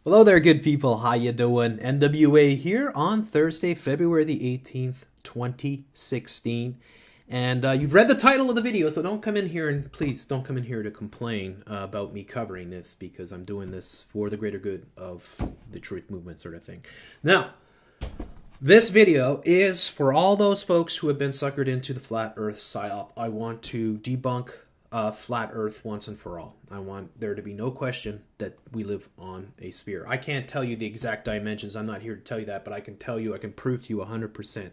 Hello there, good people. How you doing? NWA here on Thursday, February the 18th, 2016. And you've read the title of the video, so don't come in here and please don't come in here to complain about me covering this because I'm doing this for the greater good of the truth movement sort of thing. Now, this video is for all those folks who have been suckered into the flat earth psyop. I want to debunk flat earth once and for all. I want there to be no question that we live on a sphere. I can't tell you the exact dimensions. I'm not here to tell you that, but I can tell you, I can prove to you 100%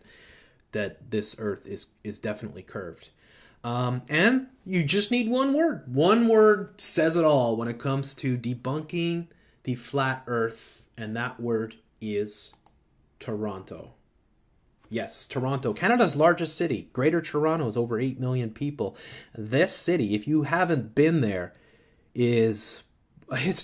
that this earth is definitely curved. And you just need one word. One word says it all when it comes to debunking the flat earth, and that word is Toronto. Yes, Toronto, Canada's largest city. Greater Toronto is over 8 million people. This city, if you haven't been there, it's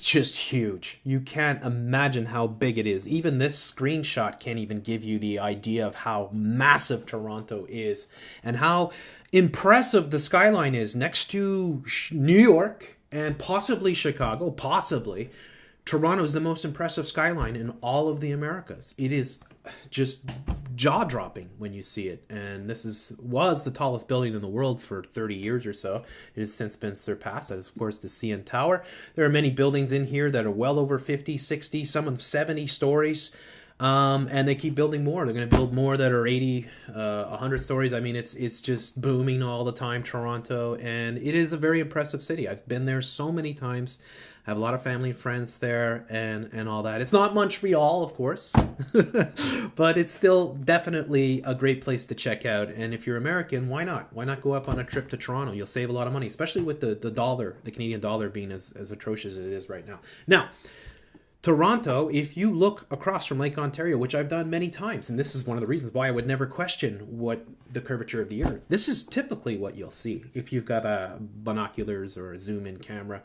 just huge. You can't imagine how big it is. Even this screenshot can't even give you the idea of how massive Toronto is and how impressive the skyline is next to New York and possibly Chicago, possibly. Toronto is the most impressive skyline in all of the Americas. It is just jaw-dropping when you see it, and was the tallest building in the world for 30 years or so. It has since been surpassed. That is, of course, the CN Tower. There are many buildings in here that are well over 50, 60, some of them 70 stories, and they keep building more. They're going to build more that are 80, 100 stories. I mean, it's just booming all the time, Toronto, and it is a very impressive city. I've been there so many times. I have a lot of family and friends there and all that. It's not Montreal, of course, but it's still definitely a great place to check out. And if you're American, why not? Why not go up on a trip to Toronto? You'll save a lot of money, especially with the dollar, the Canadian dollar being as atrocious as it is right now. Now, Toronto, if you look across from Lake Ontario, which I've done many times, and this is one of the reasons why I would never question what the curvature of the earth, this is typically what you'll see. If you've got binoculars or a zoom-in camera,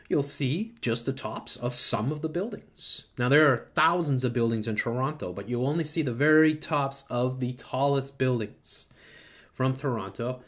you'll see just the tops of some of the buildings. Now, there are thousands of buildings in Toronto, but you'll only see the very tops of the tallest buildings from Toronto.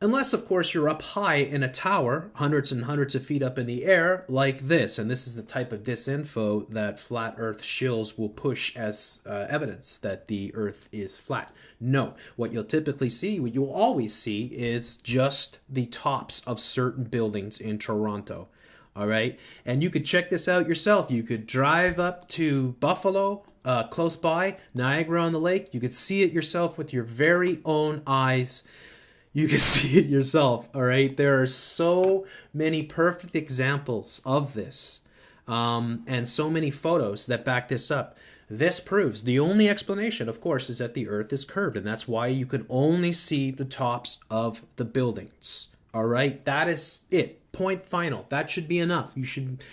Unless, of course, you're up high in a tower, hundreds and hundreds of feet up in the air, like this. And this is the type of disinfo that flat earth shills will push as evidence that the earth is flat. No, what you'll typically see, what you'll always see, is just the tops of certain buildings in Toronto. All right, and you could check this out yourself. You could drive up to Buffalo, close by, Niagara-on-the-Lake. You could see it yourself with your very own eyes. You can see it yourself, all right? There are so many perfect examples of this and so many photos that back this up. This proves the only explanation, of course, is that the earth is curved, and that's why you can only see the tops of the buildings, all right? That is it. Point final. That should be enough. You should,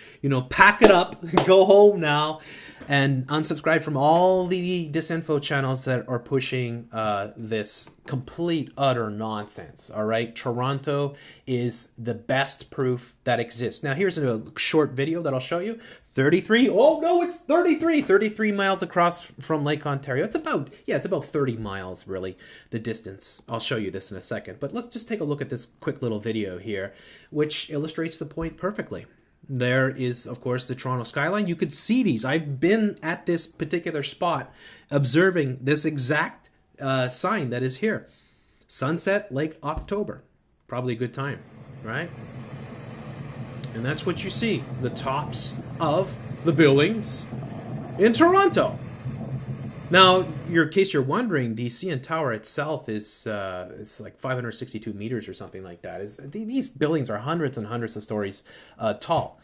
pack it up, go home now, and unsubscribe from all the disinfo channels that are pushing this complete, utter nonsense. All right? Toronto is the best proof that exists. Now, here's a short video that I'll show you. 33. Oh, no, it's 33. 33 miles across from Lake Ontario. It's about 30 miles, really, the distance. I'll show you this in a second. But let's just take a look at this quick little video here, which illustrates the point perfectly. There is, of course, the Toronto skyline. You could see these. I've been at this particular spot observing this exact sign that is here. Sunset, late October. Probably a good time, right? And that's what you see, the tops of the buildings in Toronto. Now, in case you're wondering, the CN Tower itself is it's like 562 meters or something like that. These buildings are hundreds and hundreds of stories tall.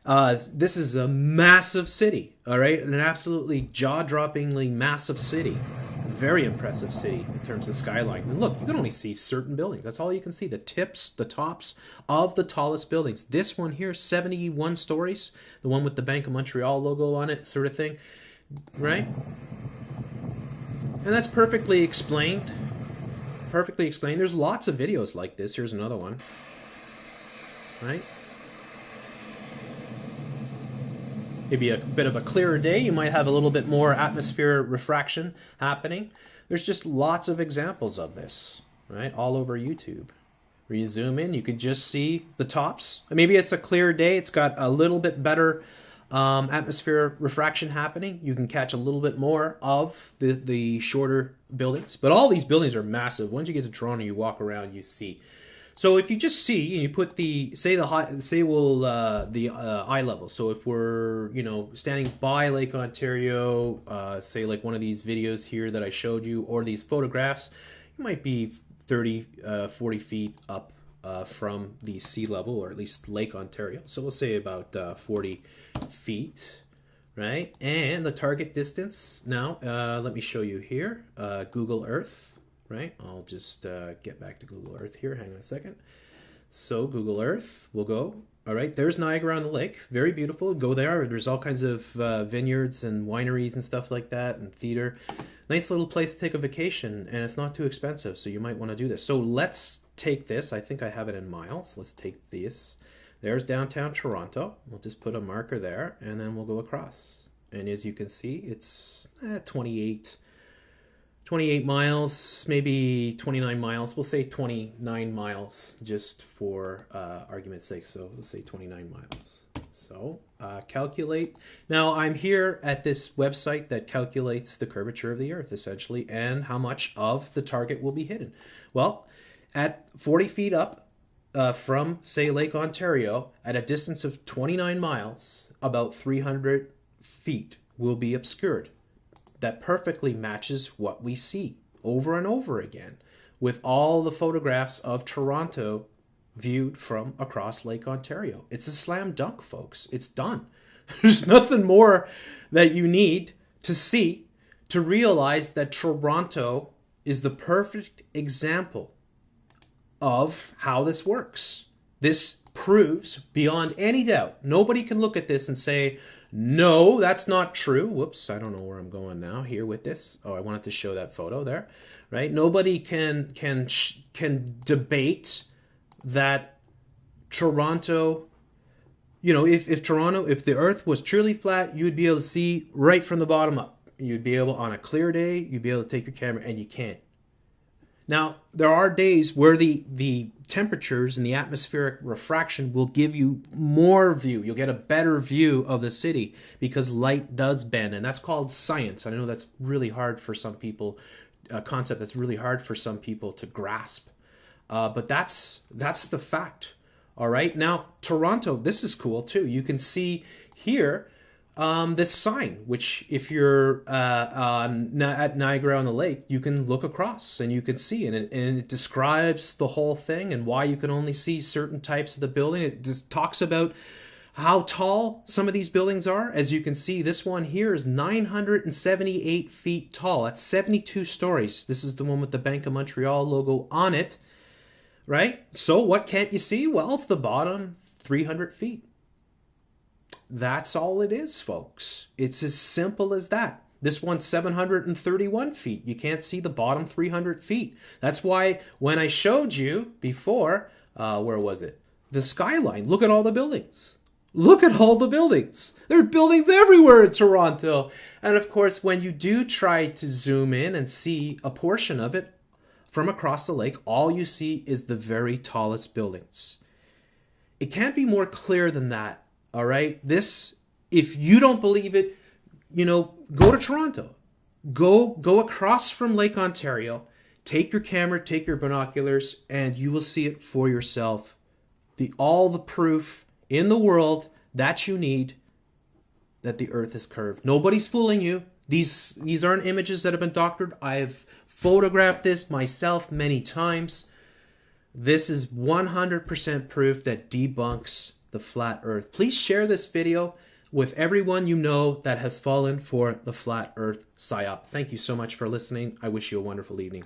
This is a massive city, all right? An absolutely jaw-droppingly massive city. Very impressive city in terms of skyline. And look, you can only see certain buildings. That's all you can see. The tops of the tallest buildings. This one here, 71 stories. The one with the Bank of Montreal logo on it, sort of thing, right? And that's perfectly explained. Perfectly explained. There's lots of videos like this. Here's another one. Right? Maybe a bit of a clearer day. You might have a little bit more atmospheric refraction happening. There's just lots of examples of this, right? All over YouTube. Where you zoom in, you could just see the tops. Maybe it's a clear day. It's got a little bit better atmosphere refraction happening. You can catch a little bit more of the shorter buildings. But all these buildings are massive. Once you get to Toronto, you walk around, you see. So if you just see and you put the eye level. So if we're standing by Lake Ontario, say like one of these videos here that I showed you, or these photographs, you might be 30, 40 feet up from the sea level, or at least Lake Ontario. So we'll say about 40 feet, right? And the target distance. Now let me show you here. Google Earth. Right, I'll just get back to Google Earth here. Hang on a second. So Google Earth, we'll go. All right, there's Niagara on the Lake. Very beautiful. Go there. There's all kinds of vineyards and wineries and stuff like that, and theater. Nice little place to take a vacation, and it's not too expensive, so you might want to do this. So let's take this. I think I have it in miles. Let's take this. There's downtown Toronto. We'll just put a marker there, and then we'll go across. And as you can see, it's 28 miles, maybe 29 miles. We'll say 29 miles just for argument's sake. So let's say 29 miles. So calculate. Now I'm here at this website that calculates the curvature of the Earth essentially, and how much of the target will be hidden. Well, at 40 feet up from, say, Lake Ontario, at a distance of 29 miles, about 300 feet will be obscured. That perfectly matches what we see over and over again with all the photographs of Toronto viewed from across Lake Ontario. It's a slam dunk, folks. It's done. There's nothing more that you need to see to realize that Toronto is the perfect example of how this works. This proves beyond any doubt. Nobody can look at this and say, no, that's not true. Whoops, I don't know where I'm going now here with this. Oh, I wanted to show that photo there, right? Nobody can debate that Toronto, if the Earth was truly flat, you'd be able to see right from the bottom up. You'd be able, on a clear day, you'd be able to take your camera, and you can't. Now, there are days where the temperatures and the atmospheric refraction will give you more view. You'll get a better view of the city because light does bend, and that's called science. I know that's really hard for some people, a concept that's really hard for some people to grasp. But that's the fact. All right. Now, Toronto, this is cool too. You can see here this sign, which if you're at Niagara on the Lake, you can look across and you can see, and it describes the whole thing and why you can only see certain types of the building. It just talks about how tall some of these buildings are. As you can see, this one here is 978 feet tall. That's 72 stories. This is the one with the Bank of Montreal logo on it, right? So what can't you see? Well, it's the bottom 300 feet. That's all it is, folks. It's as simple as that. This one's 731 feet. You can't see the bottom 300 feet. That's why when I showed you before, where was it? The skyline. Look at all the buildings. Look at all the buildings. There are buildings everywhere in Toronto. And of course, when you do try to zoom in and see a portion of it from across the lake, all you see is the very tallest buildings. It can't be more clear than that. All right, this, if you don't believe it, go to Toronto. Go across from Lake Ontario, take your camera, take your binoculars, and you will see it for yourself. All the proof in the world that you need that the Earth is curved. Nobody's fooling you. These aren't images that have been doctored. I've photographed this myself many times. This is 100% proof that debunks the flat Earth. Please share this video with everyone you know that has fallen for the flat Earth psyop. Thank you so much for listening. I wish you a wonderful evening.